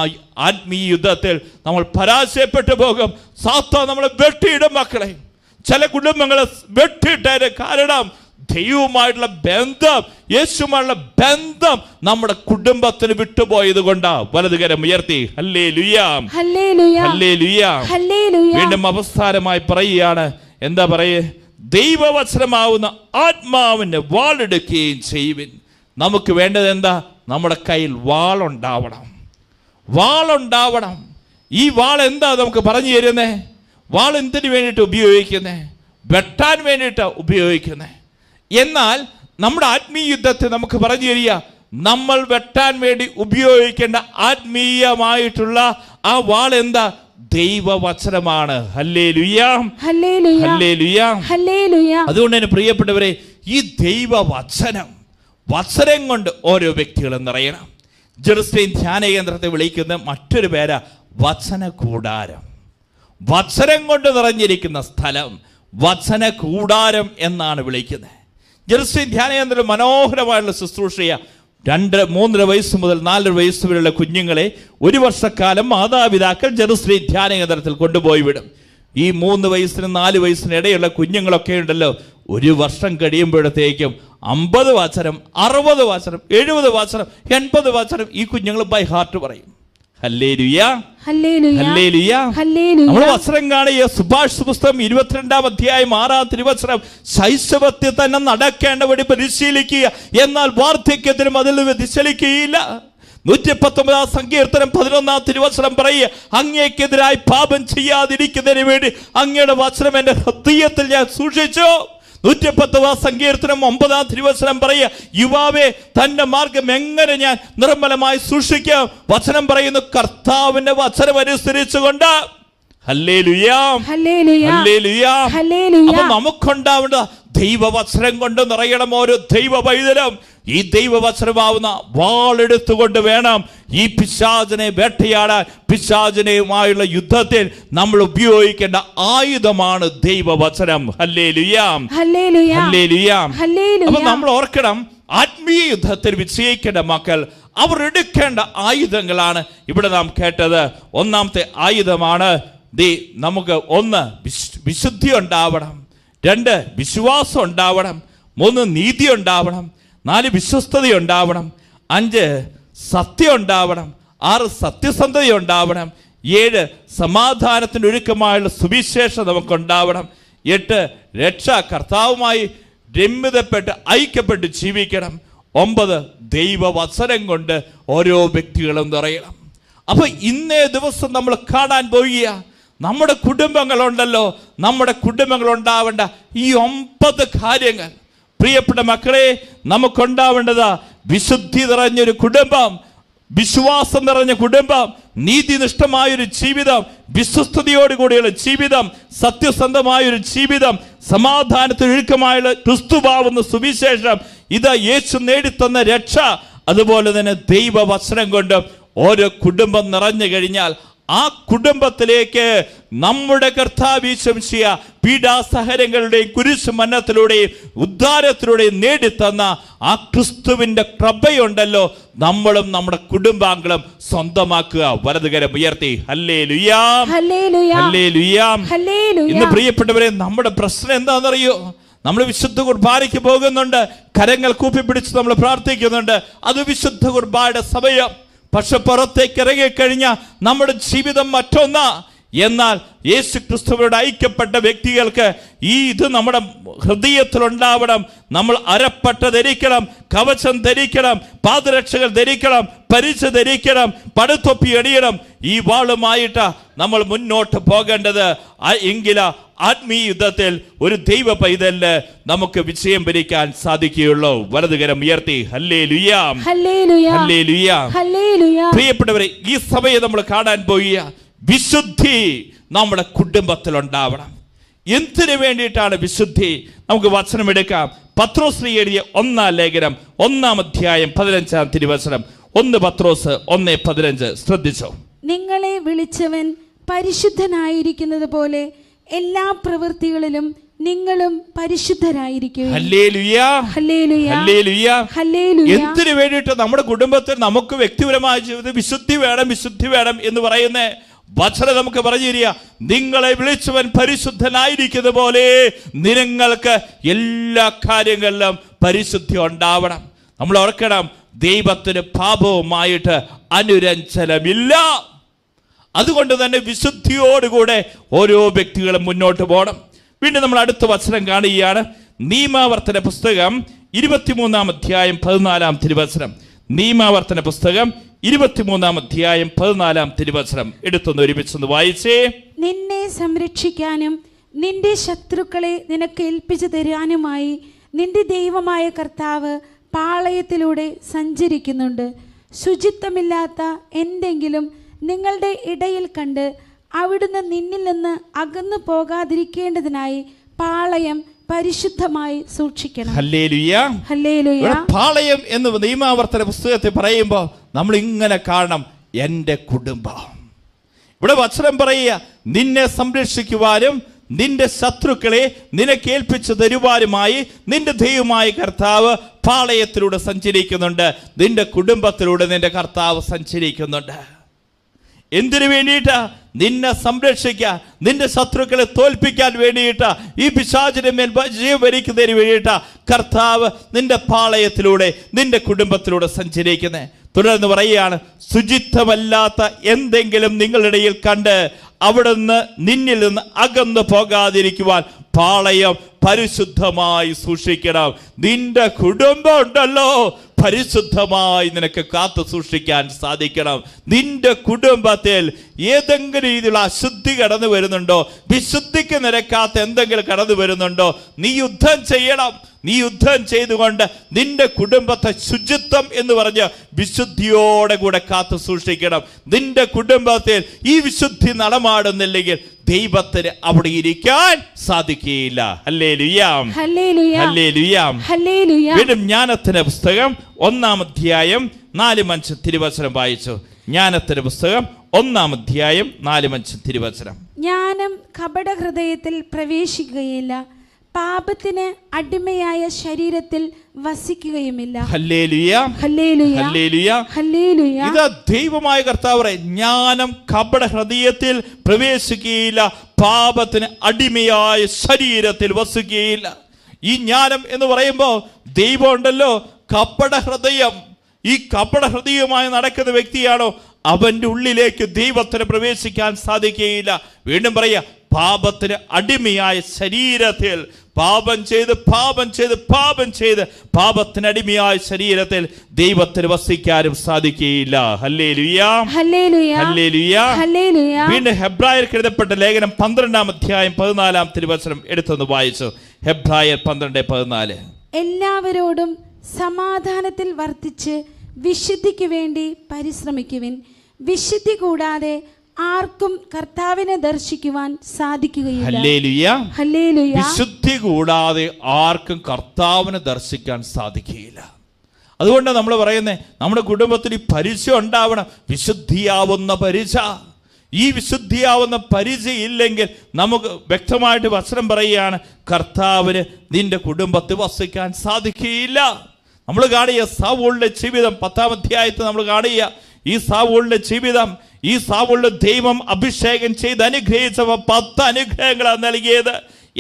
ആത്മീയ യുദ്ധത്തിൽ നമ്മൾ പരാജയപ്പെട്ടു പോകും. സാത്താൻ നമ്മളെ വെട്ടിയിടും. മക്കളെ, ചില കുടുംബങ്ങളെ വെട്ടിയിട്ടതിന് കാരണം ദൈവവുമായിട്ടുള്ള ബന്ധം, യേശുവുമായുള്ള ബന്ധം നമ്മുടെ കുടുംബത്തിന് വിട്ടുപോയത് കൊണ്ടാ. വലതുകരം ഉയർത്തി ഹല്ലേലൂയ, ഹല്ലേലൂയ, ഹല്ലേലൂയ, ഹല്ലേലൂയ. വീണ്ടും അവസാനമായി പറയുകയാണ്, എന്താ പറയേ? ദൈവവചനമാവുന്ന ആത്മാവിന് വാളെടുക്കുകയും ചെയ്യുവിൻ. നമുക്ക് വേണ്ടത് എന്താ? നമ്മുടെ കയ്യിൽ വാളുണ്ടാവണം. വാളുണ്ടാവണം. ഈ വാൾ എന്താ നമുക്ക് പറഞ്ഞു തരുന്നേ? വാൾ എന്തിനു വേണ്ടിയിട്ട് ഉപയോഗിക്കുന്നേ? വെട്ടാൻ വേണ്ടിയിട്ടാണ് ഉപയോഗിക്കുന്നത്. എന്നാൽ നമ്മുടെ ആത്മീയ യുദ്ധത്തെ നമുക്ക് പറഞ്ഞു തരിക, നമ്മൾ വെട്ടാൻ വേണ്ടി ഉപയോഗിക്കേണ്ട ആത്മീയമായിട്ടുള്ള ആ വാൾ എന്താ? ദൈവവചനമാണ്. ഹല്ലേലൂയ, ഹല്ലേലൂയ, ഹല്ലേലൂയ, ഹല്ലേലൂയ. അതുകൊണ്ട് തന്നെ പ്രിയപ്പെട്ടവരെ, ഈ ദൈവവചനം കൊണ്ട് ഓരോ വ്യക്തികളും നിറയണം. ജെറുസലേം ധ്യാന കേന്ദ്രത്തെ വിളിക്കുന്ന മറ്റൊരു പേരാ വചന കൂടാരം. വചനം കൊണ്ട് നിറഞ്ഞിരിക്കുന്ന സ്ഥലം വചന കൂടാരം എന്നാണ് വിളിക്കുന്നത്. ജെറുസലേം ധ്യാന കേന്ദ്രം മനോഹരമായുള്ള ശുശ്രൂഷയ. 2-3 വയസ്സ് മുതൽ 4 വയസ്സ് വരെയുള്ള കുഞ്ഞുങ്ങളെ 1 വർഷക്കാലം മാതാപിതാക്കൾ ജെറുസലേം ധ്യാന കേന്ദ്രത്തിൽ കൊണ്ടുപോയി വിടും. ഈ 3 വയസ്സിനും 4 വയസ്സിനും ഇടയുള്ള കുഞ്ഞുങ്ങളൊക്കെ ഉണ്ടല്ലോ, 1 വർഷം കഴിയുമ്പോഴത്തേക്കും 50 വചനം, 60 വചനം, 70 വചനം, 80 വചനം ഈ കുഞ്ഞുങ്ങൾ ബൈ ഹാർട്ട് പറയും. ഹല്ലേലൂയ, ഹല്ലേലൂയ, ഹല്ലേലൂയ, ഹല്ലേലൂയ. നമ്മൾ വചനം കാണുക. സുഭാഷ് പുസ്തകം 22-ാം അധ്യായം 6-ാം തിരുവചനം, ശൈശവത്തിൽ തന്നെ നടക്കേണ്ടവടി പരിശീലിക്കുക, എന്നാൽ വാർദ്ധക്യത്തിനും അതിൽ വ്യതിചലിക്കുകയില്ല. 119-ാം സങ്കീർത്തനം 11-ാം തിരുവചനം പറയുക, അങ്ങേക്കെതിരായി പാപം ചെയ്യാതിരിക്കുന്നതിന് വേണ്ടി അങ്ങയുടെ വചനം എൻ്റെ ഹൃദയത്തിൽ ഞാൻ സൂക്ഷിച്ചു. 110-ാം സങ്കീർത്തനം 9-ാം തിരുവചനം പറയുക, യുവാവേ തന്റെ മാർഗം എങ്ങനെ ഞാൻ നിർമ്മലമായി സൂക്ഷിക്കാം. വചനം പറയുന്നു, കർത്താവിന്റെ വചനം അനുസരിച്ചുകൊണ്ട്. ഹല്ലേലൂയ, ഹല്ലേലൂയ, ഹല്ലേലൂയ, ഹല്ലേലൂയ. അപ്പൊ നമുക്കുണ്ടാവേണ്ട ദൈവവചനം കൊണ്ട് നിറയണം ഓരോ ദൈവ പൈതലും. ഈ ദൈവവചനമാവുന്ന വാളെടുത്തുകൊണ്ട് വേണം ഈ പിശാചിനെ വേട്ടയാടാൻ. പിശാചിനെയുമായുള്ള യുദ്ധത്തിൽ നമ്മൾ ഉപയോഗിക്കേണ്ട ആയുധമാണ് ദൈവവചനം. ഹല്ലേലൂയ, ഹല്ലേലൂയ, ഹല്ലേലൂയ, ഹല്ലേലൂയ. അപ്പൊ നമ്മൾ ഓർക്കണം, ആത്മീയ യുദ്ധത്തിൽ വിജയിക്കേണ്ട മക്കൾ അവർ എടുക്കേണ്ട ആയുധങ്ങളാണ് ഇവിടെ നാം കേട്ടത്. ഒന്നാമത്തെ ആയുധമാണ് നമുക്ക് 1 വിശുദ്ധി ഉണ്ടാവണം, 2 വിശ്വാസം ഉണ്ടാവണം, 3 നീതി ഉണ്ടാവണം, 4 വിശ്വസ്തത ഉണ്ടാവണം, 5 സത്യം ഉണ്ടാവണം, 6 സത്യസന്ധത ഉണ്ടാവണം, 7 സമാധാനത്തിന് ഒരുക്കമായുള്ള സുവിശേഷം നമുക്കുണ്ടാവണം, 8 രക്ഷ കർത്താവുമായി രമ്യതപ്പെട്ട് ഐക്യപ്പെട്ട് ജീവിക്കണം, 9 ദൈവവചനം കൊണ്ട് ഓരോ വ്യക്തികളും നിറയണം. അപ്പൊ ഇന്നേ ദിവസം നമ്മൾ കാണാൻ പോവുക, നമ്മുടെ കുടുംബങ്ങളുണ്ടല്ലോ, നമ്മുടെ കുടുംബങ്ങൾ ഉണ്ടാവേണ്ട ഈ 9 കാര്യങ്ങൾ. പ്രിയപ്പെട്ട മക്കളെ, നമുക്കുണ്ടാവേണ്ടത് വിശുദ്ധി നിറഞ്ഞൊരു കുടുംബം, വിശ്വാസം നിറഞ്ഞ കുടുംബം, നീതിനിഷ്ഠമായൊരു ജീവിതം, വിശ്വസ്തയോടുകൂടിയുള്ള ജീവിതം, സത്യസന്ധമായൊരു ജീവിതം, സമാധാനത്തിന് ഒഴുക്കമായുള്ള ക്രിസ്തുവാവുന്ന സുവിശേഷം, ഇത് യേശു നേടിത്തന്ന രക്ഷ. അതുപോലെ തന്നെ ദൈവവചനം കൊണ്ട് ഓരോ കുടുംബം നിറഞ്ഞു കഴിഞ്ഞാൽ ആ കുടുംബത്തിലേക്ക് നമ്മുടെ കർത്താവ് യേശുമിശിഹ പീഡാസഹനങ്ങളുടെയും കുരിശു മരണത്തിലൂടെയും ഉദ്ധാരത്തിലൂടെയും നേടിത്തന്ന ആ ക്രിസ്തുവിന്റെ കൃപയുണ്ടല്ലോ, നമ്മളും നമ്മുടെ കുടുംബാംഗങ്ങളും സ്വന്തമാക്കുക. വലതുകരം ഉയർത്തി ഹല്ലേലൂയ, ഹല്ലേലൂയ, ഹല്ലേലൂയ, ഹല്ലേലൂയ. ഇന്ന് പ്രിയപ്പെട്ടവരെ, നമ്മുടെ പ്രശ്നം എന്താണെന്നറിയോ? നമ്മൾ വിശുദ്ധ കുർബാനയ്ക്ക് പോകുന്നുണ്ട്, കരങ്ങൾ കൂപ്പിപ്പിടിച്ച് നമ്മൾ പ്രാർത്ഥിക്കുന്നുണ്ട്, അത് വിശുദ്ധ കുർബാനയുടെ സമയം. പക്ഷെ പുറത്തേക്ക് ഇറങ്ങിക്കഴിഞ്ഞാൽ നമ്മുടെ ജീവിതം മറ്റൊന്നാ. എന്നാൽ യേശു ക്രിസ്തുവിനോട് ഐക്യപ്പെട്ട വ്യക്തികൾക്ക് ഇത് നമ്മുടെ ഹൃദയത്തിലുണ്ടാവണം. നമ്മൾ അരപ്പട്ട ധരിക്കണം, കവചം ധരിക്കണം, പാദരക്ഷകൾ ധരിക്കണം, പരിച ധരിക്കണം, പടുത്തൊപ്പി അണിയണം. ഈ വാളുമായിട്ട് നമ്മൾ മുന്നോട്ട് പോകേണ്ടത്. എങ്കില ആത്മീയ യുദ്ധത്തിൽ ഒരു ദൈവ പൈതലിന് നമുക്ക് വിജയം വരിക്കാൻ സാധിക്കുകയുള്ളൂ. വലതുകരം ഉയർത്തി ഹല്ലേലൂയ, ഹല്ലേലൂയ, ഹല്ലേലൂയ, ഹല്ലേലൂയ. പ്രിയപ്പെട്ടവരെ, ഈ സഭയെ നമ്മൾ കാണാൻ പോയി വിശുദ്ധി നമ്മുടെ കുടുംബത്തിൽ ഉണ്ടാവണം. എന്തിനു വേണ്ടിയിട്ടാണ് വിശുദ്ധി? നമുക്ക് വചനം എടുക്കാം. പത്രോസ് എഴുതിയ 1-ാം ലേഖനം 1-ാം അധ്യായം 15-ാം തിരുവചനം. 1 പത്രോസ് 1:15 ശ്രദ്ധിച്ചോ. നിങ്ങളെ വിളിച്ചവൻ പരിശുദ്ധനായിരിക്കുന്നത് പോലെ എല്ലാ പ്രവൃത്തികളിലും നിങ്ങളും പരിശുദ്ധരായിരിക്കുക. ഹല്ലേലൂയ, ഹല്ലേലൂയ, ഹല്ലേലൂയ, ഹല്ലേലൂയ. എന്തിനു വേണ്ടിയിട്ട്? നമ്മുടെ കുടുംബത്തിൽ നമുക്ക് വ്യക്തിപരമായ ജീവിതത്തിൽ വിശുദ്ധി വേണം, വിശുദ്ധി വേണം എന്ന് പറയുന്ന വചനം നമുക്ക് പറഞ്ഞു തരിക. നിങ്ങളെ വിളിച്ചവൻ പരിശുദ്ധനായിരിക്കുന്നത് പോലെ നിങ്ങൾക്ക് എല്ലാ കാര്യങ്ങളിലും പരിശുദ്ധി ഉണ്ടാവണം. നമ്മൾ ഓർക്കണം, ദൈവത്തിന് പാപവുമായിട്ട് അനുരഞ്ജനമില്ല. അതുകൊണ്ട് തന്നെ വിശുദ്ധിയോടുകൂടെ ഓരോ വ്യക്തികളും മുന്നോട്ട് പോകണം. വീണ്ടും നമ്മൾ അടുത്ത വചനം കാണുകയാണ്. നിയമാവർത്തന പുസ്തകം 23-ാം അധ്യായം 14-ാം തിരുവചനം. നിയമാവർത്തന പുസ്തകം 23-ാം അധ്യായം 14-ാം തിരുവചനം എടുത്തൊന്ന് ഒരുമിച്ചൊന്ന് വായിച്ചേ. നിന്നെ സംരക്ഷിക്കാനും നിന്റെ ശത്രുക്കളെ നിനക്ക് ഏൽപ്പിച്ചു തരാനുമായി നിന്റെ ദൈവമായ കർത്താവ് പാളയത്തിലൂടെ സഞ്ചരിക്കുന്നുണ്ട്. ശുചിത്വമില്ലാത്ത എന്തെങ്കിലും നിങ്ങളുടെ ഇടയിൽ കണ്ട് അവിടുന്ന് നിന്നിൽ നിന്ന് അകന്നു പോകാതിരിക്കേണ്ടതിനായി പാളയം പരിശുദ്ധമായി സൂക്ഷിക്കണം. ഹല്ലേലൂയ. ഹല്ലേലൂയ. ഇവിടെ പാളയം എന്ന് നിയമാവർത്തന പുസ്തകത്തിൽ പറയുമ്പോൾ നമ്മൾ ഇങ്ങനെ കാണണം, എൻ്റെ കുടുംബം. ഇവിടെ വചനം പറയുക, നിന്നെ സംരക്ഷിക്കുവാനും നിന്റെ ശത്രുക്കളെ നിനക്ക് ഏൽപ്പിച്ചു തരുവാനുമായി നിന്റെ ദൈവമായ കർത്താവ് പാളയത്തിലൂടെ സഞ്ചരിക്കുന്നുണ്ട്. നിന്റെ കുടുംബത്തിലൂടെ നിന്റെ കർത്താവ് സഞ്ചരിക്കുന്നുണ്ട്. എന്തിനു വേണ്ടിയിട്ടാ? നിന്നെ സംരക്ഷിക്കാൻ, നിന്റെ ശത്രുക്കളെ തോൽപ്പിക്കാൻ വേണ്ടിയിട്ടാ, ഈ പിശാചിന്റെ മേൽ വിജയം വരിക്കുന്നതിന് വേണ്ടിയിട്ടാ കർത്താവ് നിന്റെ പാളയത്തിലൂടെ നിന്റെ കുടുംബത്തിലൂടെ സഞ്ചരിക്കുന്നത്. തുടർന്ന് പറയുകയാണ്, ശുചിത്വമല്ലാത്ത എന്തെങ്കിലും നിങ്ങളുടെ ഇടയിൽ കണ്ട് അവിടുന്ന് നിന്നിൽ നിന്ന് അകന്നു പോകാതിരിക്കുവാൻ പാളയം പരിശുദ്ധമായി സൂക്ഷിക്കണം. നിന്റെ കുടുംബം ഉണ്ടല്ലോ, പരിശുദ്ധമായി നിനക്ക് കാത്തു സൂക്ഷിക്കാൻ സാധിക്കണം. നിന്റെ കുടുംബത്തിൽ ഏതെങ്കിലും രീതിയിലുള്ള അശുദ്ധി കടന്നു വരുന്നുണ്ടോ, വിശുദ്ധിക്ക് നിരക്കാത്ത എന്തെങ്കിലും കടന്നു വരുന്നുണ്ടോ, നീ യുദ്ധം ചെയ്യണം. നീ യുദ്ധം ചെയ്തുകൊണ്ട് നിന്റെ കുടുംബത്തെ ശുചിത്വം എന്ന് പറഞ്ഞ് വിശുദ്ധിയോടെ കൂടെ കാത്തു സൂക്ഷിക്കണം. നിന്റെ കുടുംബത്തിൽ ഈ വിശുദ്ധി നടമാടുന്നില്ലെങ്കിൽ ദൈവത്തിന് അവിടെ ഇരിക്കാൻ സാധിക്കുകയില്ല. ഹല്ലേലൂയ. ഹല്ലേലൂയ. ഹല്ലേലൂയ. വീണ്ടും ജ്ഞാനത്തിന്റെ പുസ്തകം 1-ാം അധ്യായം 4-5 തിരുവചനം വായിച്ചു. ജ്ഞാനത്തിന്റെ പുസ്തകം 1-ാം അധ്യായം 4-5 തിരുവചനം. ജ്ഞാനം കപടഹൃദയത്തിൽ പ്രവേശിക്കുകയില്ല, പാപത്തിന് അടിമയായ ശരീരത്തിൽ വസിക്കുകയുമില്ല. ഹല്ലേലൂയ. ഹല്ലേലൂയ. ഹല്ലേലൂയ. ഹല്ലേലൂയ. ഇത് ദൈവമായ കർത്താവ് ജ്ഞാനം കപട ഹൃദയത്തിൽ പ്രവേശിക്കുകയില്ല, പാപത്തിന് അടിമയായ ശരീരത്തിൽ വസിക്കുകയില്ല. ഈ ജ്ഞാനം എന്ന് പറയുമ്പോൾ ദൈവം ഉണ്ടല്ലോ, കപട ഹൃദയം, ഈ കപട ഹൃദയമായി നടക്കുന്ന വ്യക്തിയാണോ അവന്റെ ഉള്ളിലേക്ക് ദൈവത്തിന് പ്രവേശിക്കാൻ സാധിക്കുകയില്ല. വീണ്ടും പറയാ, പാപത്തിന് അടിമയായ ശരീരത്തിൽ പാപം ചെയ്ത് പാപത്തിനടിമയായ ശരീരത്തിൽ ദൈവത്തിന് വസിക്കാനും സാധിക്കുകയില്ല. ഹല്ലേലൂയ. ഹല്ലേലൂയ. ഹല്ലേലൂയ. ഹല്ലേലൂയ. വീണ്ടും ഹെബ്രായർക്ക് എഴുതപ്പെട്ട ലേഖനം 12-ാം അധ്യായം 14-ാം തിരുവചനം എടുത്തൊന്ന് വായിച്ചു. ഹെബ്രായർ 12:14. എല്ലാവരോടും സമാധാനത്തിൽ വർത്തിച്ച് വിശുദ്ധിക്ക് വേണ്ടി പരിശ്രമിക്കുവിൻ. വിശുദ്ധി കൂടാതെ ആർക്കും കർത്താവിനെ ദർശിക്കുവാൻ സാധിക്കുകയില്ല. ഹല്ലേലൂയ. ഹല്ലേലൂയ. വിശുദ്ധി കൂടാതെ ആർക്കും കർത്താവിനെ ദർശിക്കാൻ സാധിക്കുകയില്ല. അതുകൊണ്ട് നമ്മൾ പറയുന്നത്, നമ്മുടെ കുടുംബത്തിൽ ഈ പരിച ഉണ്ടാവണം, വിശുദ്ധിയാവുന്ന പരിച. ഈ വിശുദ്ധിയാവുന്ന പരിച ഇല്ലെങ്കിൽ നമുക്ക് വ്യക്തമായിട്ട് വചനം പറയുകയാണ്, കർത്താവിന് നിന്റെ കുടുംബത്തിൽ വസിക്കാൻ സാധിക്കുകയില്ല. നമ്മൾ കാണുക സാവൂളിന്റെ ജീവിതം 10-ാം അധ്യായത്തിൽ നമ്മൾ കാണുക. ഈ സാവൂളിന്റെ ജീവിതം, ഈ സാവൂളിന്റെ ദൈവം അഭിഷേകം ചെയ്ത് അനുഗ്രഹിച്ചവ 10 അനുഗ്രഹങ്ങളാണ് നൽകിയത്.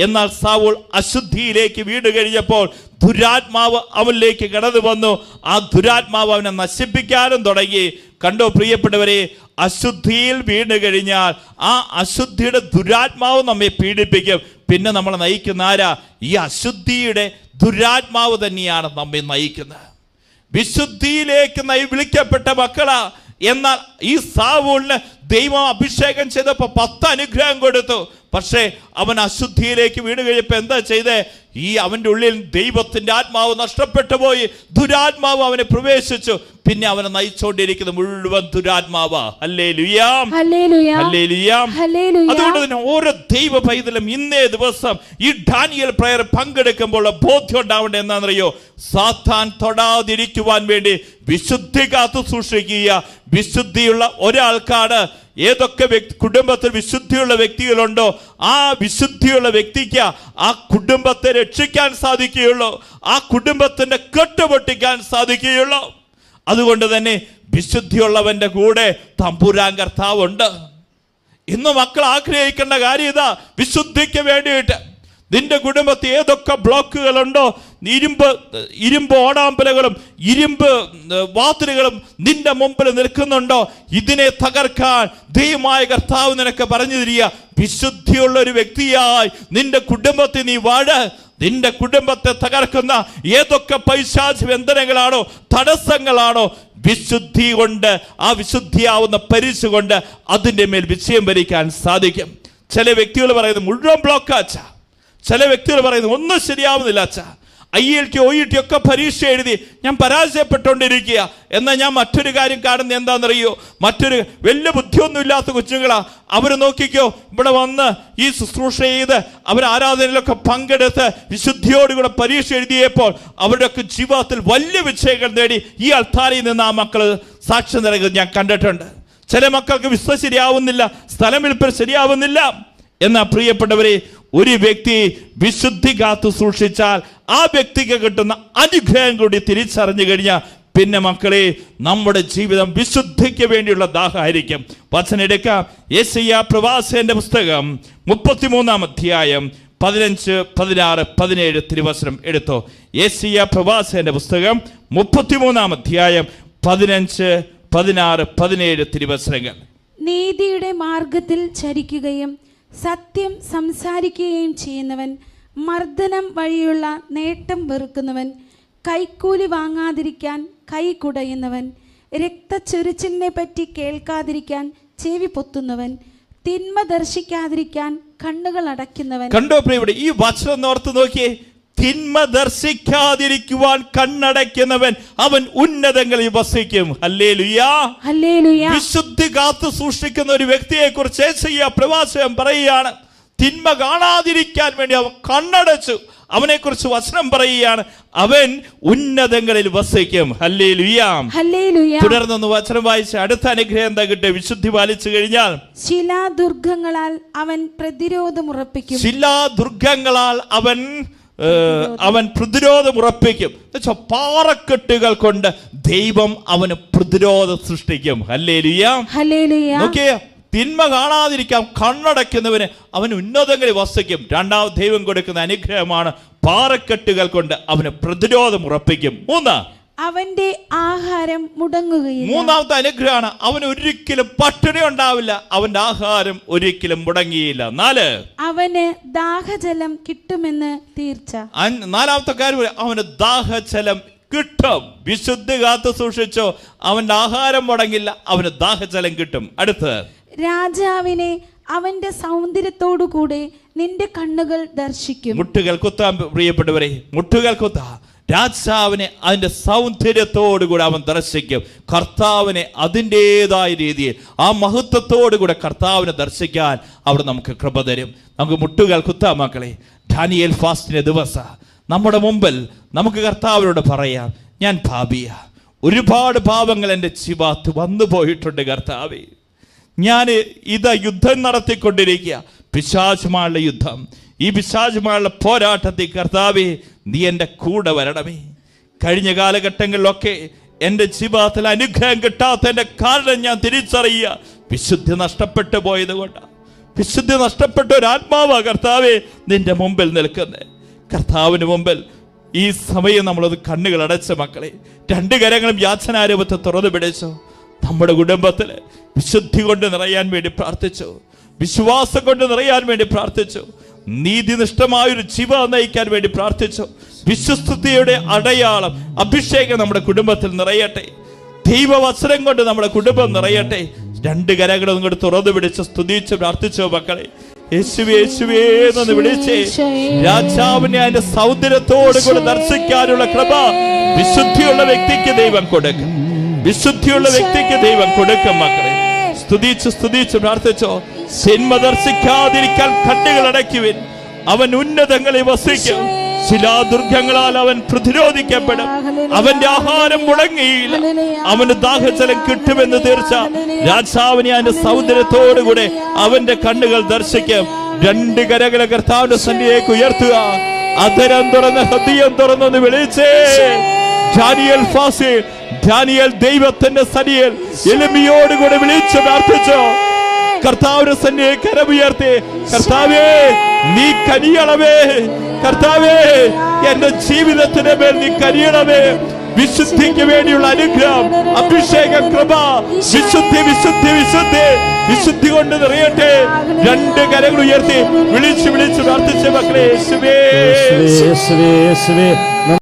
എന്നാൽ സാവൂൾ അശുദ്ധിയിലേക്ക് വീണ് കഴിഞ്ഞപ്പോൾ ദുരാത്മാവ് അവനിലേക്ക് കടന്നു വന്നു. ആ ദുരാത്മാവ് അവനെ നശിപ്പിക്കാനും തുടങ്ങി. കണ്ടോ പ്രിയപ്പെട്ടവരെ, അശുദ്ധിയിൽ വീണ് കഴിഞ്ഞാൽ ആ അശുദ്ധിയുടെ ദുരാത്മാവ് നമ്മെ പീഡിപ്പിക്കും. പിന്നെ നമ്മളെ നയിക്കുന്ന ആരാ? ഈ അശുദ്ധിയുടെ ദുരാത്മാവ് തന്നെയാണ് നമ്മെ നയിക്കുന്നത്. വിശുദ്ധിയിലേക്ക് വിളിക്കപ്പെട്ട മക്കളാ. എന്നാൽ ഈ സാവൂളിന് ദൈവം അഭിഷേകം ചെയ്തപ്പോൾ 10 അനുഗ്രഹം കൊടുത്തു. പക്ഷേ അവൻ അശുദ്ധിയിലേക്ക് വീണ് കഴിഞ്ഞപ്പോൾ എന്താ ചെയ്തേ? ഈ അവൻ്റെ ഉള്ളിൽ ദൈവത്തിന്റെ ആത്മാവ് നഷ്ടപ്പെട്ടു പോയി. ദുരാത്മാവ് അവനെ പ്രവേശിച്ചു. പിന്നെ അവനെ നയിച്ചുകൊണ്ടിരിക്കുന്നത് മുഴുവൻ ദുരാത്മാവാ. ഹല്ലേലൂയ. ഹല്ലേലൂയ. ഹല്ലേലൂയ. ഹല്ലേലൂയ. അതുകൊണ്ട് തന്നെ ഓരോ ദൈവ പൈതലും ഇന്നേ ദിവസം ഈ ഡാനിയൽ പ്രയർ പങ്കെടുക്കുമ്പോൾ ബോധ്യം ഉണ്ടാവേണ്ടത് എന്താണെന്നറിയോ? സാത്താൻ തൊടാതിരിക്കുവാൻ വേണ്ടി വിശുദ്ധി കാത്തു സൂക്ഷിക്കുക. വിശുദ്ധിയുള്ള ഒരാൾക്കാണ്, ഏതൊക്കെ കുടുംബത്തിൽ വിശുദ്ധിയുള്ള വ്യക്തികളുണ്ടോ ആ വിശുദ്ധിയുള്ള വ്യക്തിക്ക് ആ കുടുംബത്തെ രക്ഷിക്കാൻ സാധിക്കുകയുള്ളൂ, ആ കുടുംബത്തിന്റെ കെട്ടുപൊട്ടിക്കാൻ സാധിക്കുകയുള്ളൂ. അതുകൊണ്ട് തന്നെ വിശുദ്ധിയുള്ളവന്റെ കൂടെ തമ്പുരാൻ കർത്താവുണ്ട്. ഇന്ന് മക്കൾ ആഗ്രഹിക്കേണ്ട കാര്യം ഇതാ, വിശുദ്ധിക്ക് വേണ്ടിയിട്ട് നിന്റെ കുടുംബത്തിൽ ഏതൊക്കെ ബ്ലോക്കുകളുണ്ടോ, ഇരുമ്പ് ഓടാമ്പലുകളും ഇരുമ്പ് വാതിലുകളും നിന്റെ മുമ്പിൽ നിൽക്കുന്നുണ്ടോ, ഇതിനെ തകർക്കാൻ ദൈവമായ കർത്താവ് നിനക്ക് പറഞ്ഞു തരിക. വിശുദ്ധിയുള്ള ഒരു വ്യക്തിയായി നിന്റെ കുടുംബത്തിൽ നീ വാഴ്. നിന്റെ കുടുംബത്തെ തകർക്കുന്ന ഏതൊക്കെ പൈശാചിക ബന്ധനങ്ങളാണോ, തടസ്സങ്ങളാണോ, വിശുദ്ധി കൊണ്ട്, ആ വിശുദ്ധിയാവുന്ന പരിശു കൊണ്ട് അതിൻ്റെ മേൽ വിജയം വരിക്കാൻ സാധിക്കും. ചില വ്യക്തികൾ പറയുന്നത് മുഴുവൻ ബ്ലോക്കാച്ച, ചില വ്യക്തികൾ പറയുന്നത് ഒന്നും ശരിയാവുന്നില്ല അച്ഛ. IELT OET ഒക്കെ പരീക്ഷ എഴുതി ഞാൻ പരാജയപ്പെട്ടുകൊണ്ടിരിക്കുക. എന്നാൽ ഞാൻ മറ്റൊരു കാര്യം കാണുന്നത് എന്താണെന്നറിയോ? മറ്റൊരു വലിയ ബുദ്ധിയൊന്നും ഇല്ലാത്ത കൊച്ചുങ്ങളാ. അവർ നോക്കിക്കോ, ഇവിടെ വന്ന് ഈ ശുശ്രൂഷ ചെയ്ത് അവർ ആരാധനയിലൊക്കെ പങ്കെടുത്ത് വിശുദ്ധിയോടുകൂടെ പരീക്ഷ എഴുതിയപ്പോൾ അവരുടെയൊക്കെ ജീവിതത്തിൽ വലിയ വിജയങ്ങൾ നേടി ഈ അൾത്താരയിൽ നിന്ന് ആ മക്കൾ സാക്ഷ്യം നൽകുന്നത് ഞാൻ കണ്ടിട്ടുണ്ട്. ചില മക്കൾക്ക് വിശ്വ ശരിയാവുന്നില്ല, സ്ഥലമിൽപ്പ് ശരിയാവുന്നില്ല. എന്നാൽ പ്രിയപ്പെട്ടവരെ, ഒരു വ്യക്തി വിശുദ്ധി കാത്തു സൂക്ഷിച്ചാൽ ആ വ്യക്തിക്ക് കിട്ടുന്ന അനുഗ്രഹം കൂടി തിരിച്ചറിഞ്ഞു കഴിഞ്ഞാൽ പിന്നെ മക്കളെ നമ്മുടെ ജീവിതം വിശുദ്ധിക്ക് വേണ്ടിയുള്ള ദാഹമായിരിക്കും. വചനം എടുക്കാം. യെശയ്യാ പ്രവാചകന്റെ പുസ്തകം 33-ാം അധ്യായം 15, 16, 17 തിരുവചനം എടുത്തോ. യെശയ്യാ പ്രവാചകന്റെ പുസ്തകം 33-ാം അധ്യായം 15, 16, 17 തിരുവചനങ്ങൾ. നീതിയുടെ മാർഗത്തിൽ ചരിക്കുകയും സത്യം സംസാരിക്കുകയും ചെയ്യുന്നവൻ, മർദ്ദനം വഴിയുള്ള നേട്ടം വെറുക്കുന്നവൻ, കൈക്കൂലി വാങ്ങാതിരിക്കാൻ കൈ കുടയുന്നവൻ, രക്തച്ചൊരിച്ചിലിനെ പറ്റി കേൾക്കാതിരിക്കാൻ ചെവി പൊത്തുന്നവൻ, തിന്മ ദർശിക്കാതിരിക്കാൻ കണ്ണുകൾ അടയ്ക്കുന്നവൻ. കണ്ടോ പ്രിയപ്പെട്ട, ഈ വചനം ഓർത്ത് നോക്കിയേ. തിന്മ ദർശിക്കാതിരിക്കുവാൻ കണ്ണടയ്ക്കുന്നവൻ അവൻ ഉന്നതങ്ങളിൽ വസിക്കും. Hallelujah, hallelujah. വിശുദ്ധി കാത്തു സൂക്ഷിക്കുന്ന ഒരു വ്യക്തിയെ കുറിച്ച് യെശയ്യാ പ്രവാചകൻ പറയുകയാണ്. തിന്മ കാണാതിരിക്കാൻ വേണ്ടി അവൻ കണ്ണടച്ചു. അവനെ കുറിച്ച് വചനം പറയുകയാണ്, അവൻ ഉന്നതങ്ങളിൽ വസിക്കും. Hallelujah, hallelujah. തുടർന്നൊന്ന് വചനം വായിച്ച് അടുത്ത അനുഗ്രഹം എന്താ കിട്ടുക? വിശുദ്ധി പാലിച്ചു കഴിഞ്ഞാൽ ശിലാദുർഗങ്ങളാൽ അവൻ പ്രതിരോധം ഉറപ്പിക്കും. ശിലാദുർഗങ്ങളാൽ അവൻ പ്രതിരോധം ഉറപ്പിക്കും. പാറക്കെട്ടുകൾ കൊണ്ട് ദൈവം അവന് പ്രതിരോധം സൃഷ്ടിക്കും. Hallelujah, hallelujah. നോക്കിയേ, തിന്മ കാണാതിരിക്കാൻ കണ്ണടയ്ക്കുന്നവന് അവൻ ഉന്നതങ്ങളിൽ വസിക്കും. രണ്ടാമത് ദൈവം കൊടുക്കുന്ന അനുഗ്രഹമാണ് പാറക്കെട്ടുകൾ കൊണ്ട് അവന് പ്രതിരോധം ഉറപ്പിക്കും. അവന്റെ ആഹാരം മുടങ്ങുകയില്ല. മൂന്നാമത്തെ അനുഗ്രഹമാണ് അവന് ഒരിക്കലും പട്ടിണി ഉണ്ടാവില്ല. അവന്റെ ആഹാരം ഒരിക്കലും മുടങ്ങിയില്ല. 4, അവന് ദാഹജലം കിട്ടുമെന്ന് തീർച്ച. നാലാമത്തെ കാര്യം, അവന് ദാഹജലം കിട്ടും. വിശുദ്ധി കാത്തു സൂക്ഷിച്ചോ, അവന്റെ ആഹാരം മുടങ്ങില്ല, അവന് ദാഹജലം കിട്ടും. അടുത്ത്, രാജാവിനെ അവന്റെ സൗന്ദര്യത്തോടു കൂടെ നിന്റെ കണ്ണുകൾ ദർശിക്കും. മുട്ടുകൾ കുത്താൻ പ്രിയപ്പെട്ടവരെ, മുട്ടുകൾ കുത്താ. രാജാവിനെ അതിൻ്റെ സൗന്ദര്യത്തോടുകൂടെ അവൻ ദർശിക്കും. കർത്താവിനെ അതിൻ്റെതായ രീതിയിൽ ആ മഹത്വത്തോടുകൂടെ കർത്താവിനെ ദർശിക്കാൻ അവിടെ നമുക്ക് കൃപ തരും. നമുക്ക് മുട്ടുകൾ കുത്താം മക്കളെ. ഡാനിയേൽ ഫാസ്റ്റിന്റെ ദിവസം നമ്മുടെ മുമ്പിൽ നമുക്ക് കർത്താവിനോട് പറയാം, ഞാൻ പാപിയ, ഒരുപാട് പാപങ്ങൾ എൻ്റെ ജീവിതത്തിൽ വന്നു പോയിട്ടുണ്ട് കർത്താവേ. ഞാൻ ഇതാ യുദ്ധം നടത്തിക്കൊണ്ടിരിക്കുക, പിശാചുമായുള്ള യുദ്ധം. ഈ പിശാചുമായുള്ള പോരാട്ടത്തിൽ കർത്താവേ നീ എൻ്റെ കൂടെ വരണമേ. കഴിഞ്ഞ കാലഘട്ടങ്ങളിലൊക്കെ എൻ്റെ ജീവിതത്തിൽ അനുഗ്രഹം കിട്ടാത്തതിൻ്റെ കാരണം ഞാൻ തിരിച്ചറിയുക, വിശുദ്ധി നഷ്ടപ്പെട്ടു പോയത് കൊണ്ടാണ്. വിശുദ്ധി നഷ്ടപ്പെട്ട ഒരു ആത്മാവാ കർത്താവേ നിന്റെ മുമ്പിൽ നിൽക്കുന്നത്. കർത്താവിന് മുമ്പിൽ ഈ സമയം നമ്മളത് കണ്ണുകൾ അടച്ച മക്കളെ, 2 കരങ്ങളും യാചനാരൂപത്തെ തുറന്നു പിടിച്ചോ. നമ്മുടെ കുടുംബത്തിൽ വിശുദ്ധി കൊണ്ട് നിറയാൻ വേണ്ടി പ്രാർത്ഥിച്ചു, വിശ്വാസം കൊണ്ട് നിറയാൻ വേണ്ടി പ്രാർത്ഥിച്ചു, നീതിനിഷ്ഠമായൊരു ജീവിതം നയിക്കാൻ വേണ്ടി പ്രാർത്ഥിച്ചു. വിശ്വസ്തയുടെ അടയാളം അഭിഷേകം നമ്മുടെ കുടുംബത്തിൽ നിറയട്ടെ. ദൈവവചനം കൊണ്ട് നമ്മുടെ കുടുംബം നിറയട്ടെ. 2 കരങ്ങളും ഇങ്ങോട്ട് തുറന്നു പിടിച്ച് സ്തുതിച്ച് പ്രാർത്ഥിച്ചോ മക്കളെ. യേശുവേ യേശുവേ എന്ന് വിളിച്ചേ. രാജാവിനെ അതിന്റെ സൗന്ദര്യത്തോടു കൂടെ ദർശിക്കാനുള്ള കൃപ വിശുദ്ധിയുള്ള വ്യക്തിക്ക് ദൈവം കൊടുക്കും. വിശുദ്ധിയുള്ള വ്യക്തിക്ക് ദൈവം കൊടുക്കും മക്കളെ. സ്തുതിച്ച് പ്രാർത്ഥിച്ചോ. സിനിമ ദർശിക്കാതിരിക്കാൻ കണ്ണുകൾ അടയ്ക്കുവിൻ. അവൻ ഉന്നതങ്ങളിൽ വസിക്കും. ശിലാദുർഗങ്ങളാൽ അവൻ പ്രതിരോധിക്കപ്പെടും. അവന്റെ ആഹാരം മുടങ്ങിയില്ല. അവന് ദാഹജലം കിട്ടുമെന്ന് തീർച്ച. രാജാവിനെ അതിന്റെ സൗന്ദര്യത്തോടുകൂടെ അവന്റെ കണ്ണുകൾ ദർശിക്കും. 2 കരകളെ കർത്താവിന്റെ സന്നിധിയിലേക്ക് ഉയർത്തുക. അധരം തുറന്ന് ഹൃദയം തുറന്നൊന്ന് വിളിച്ചേ. ഡാനിയേൽ ഫാസി, ഡാനിയേൽ ദൈവത്തിന്റെ സന്നിധിയിൽ എളിമയോടുകൂടെ വിളിച്ചു പ്രാർത്ഥിച്ചോ. കർത്താവിന്റെ സന്നിധിയെ കരമുയർത്തി, കർത്താവേ നീ കനിയണമേ. കർത്താവേ എന്റെ ജീവിതത്തിന്റെ മേൽ നീ കനിയണമേ. വിശുദ്ധിക്ക് വേണ്ടിയുള്ള അനുഗ്രഹം, അഭിഷേകം, കൃപ, വിശുദ്ധി വിശുദ്ധി വിശുദ്ധി വിശുദ്ധി കൊണ്ട് നിറയട്ടെ. 2 കരങ്ങൾ ഉയർത്തി വിളിച്ചു പ്രാർത്ഥിച്ച മക്കളെ. യേശുവേ.